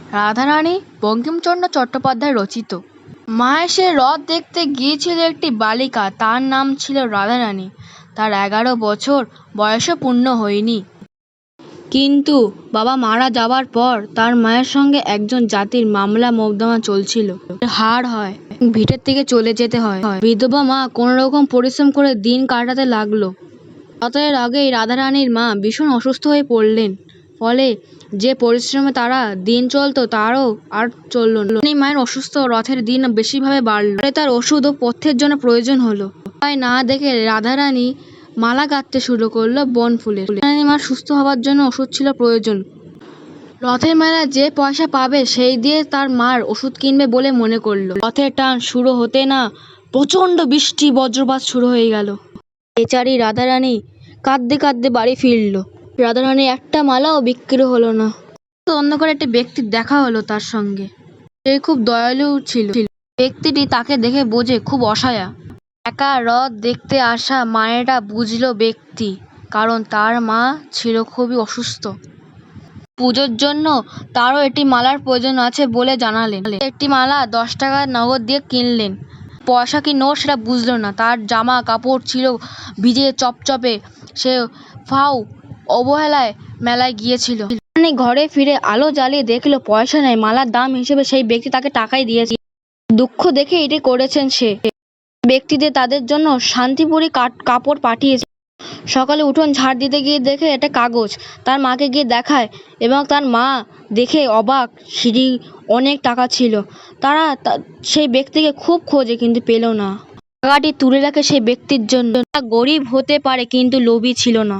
রাধারানী বঙ্কিমচন্দ্র চট্টোপাধ্যায় রচিত। মাহেশের রথ দেখতে গিয়েছিল একটি বালিকা, তার নাম ছিল রাধারানী। তার 11 বছর বয়সও পূর্ণ হয়নি। কিন্তু বাবা মারা যাবার পর তার মায়ের সঙ্গে একজন জাতির মামলা মোকদ্দমা চলছিল। হার হয়, ভিটের থেকে চলে যেতে হয়। বিধবা মা কোনোরকম পরিশ্রম করে দিন কাটাতে লাগলো। রথের আগেই রাধারানীর মা ভীষণ অসুস্থ হয়ে পড়লেন। ফলে যে পরিশ্রমে তারা দিন চলতো তারও আর চলল না। মায়ের অসুস্থ, রথের দিন বেশিভাবে বাড়ল। ফলে তার ওষুধ ও পথ্যের জন্য প্রয়োজন হলো। উপায় না দেখে রাধারানী মালা গাঁথতে শুরু করলো বন ফুলের। রাধারানী মার সুস্থ হওয়ার জন্য ওষুধ ছিল প্রয়োজন। রথের মেলায় যে পয়সা পাবে সেই দিয়ে তার মার ওষুধ কিনবে বলে মনে করলো। রথের টান শুরু হতে না প্রচণ্ড বৃষ্টি বজ্রপাত শুরু হয়ে গেল। বেচারি রাধারানী কাঁদতে কাঁদতে বাড়ি ফিরল। রাধারানী একটা মালাও বিক্রি হলো না। অন্ধকারে একটি ব্যক্তির দেখা হলো তার সঙ্গে। সে খুব দয়ালু ছিল। ব্যক্তিটি তাকে দেখে বোঝে খুব অসহায়। একা রথ দেখতে আসা মানেটা বুঝলো ব্যক্তি, কারণ তার মা ছিল খুবই অসুস্থ। পুজোর জন্য তারও একটি মালার প্রয়োজন আছে বলে জানালেন। একটি মালা 10 টাকা নগদ দিয়ে কিনলেন। পয়সা কি নোট সেটা বুঝলো না। তার জামা কাপড় ছিল ভিজে চপচপে। সে ফাও অবহেলায় মেলায় গিয়েছিল। ঘরে ফিরে আলো জ্বালিয়ে দেখলো পয়সা নেই। মালার দাম হিসেবে সেই ব্যক্তি তাকে টাকাই দিয়েছে। দুঃখ দেখে এটি করেছেন সে। ব্যক্তিদের তাদের জন্য শান্তিপুরি কাপড় পাঠিয়েছে। সকালে উঠোন ঝাড় দিতে গিয়ে দেখে এটা কাগজ। তার মাকে গিয়ে দেখায় এবং তার মা দেখে অবাক। সিঁড়ি অনেক টাকা ছিল। তারা সেই ব্যক্তিকে খুব খোঁজে কিন্তু পেল না। টাকাটি তুলে রাখে সেই ব্যক্তির জন্য। গরিব হতে পারে কিন্তু লোভী ছিল না।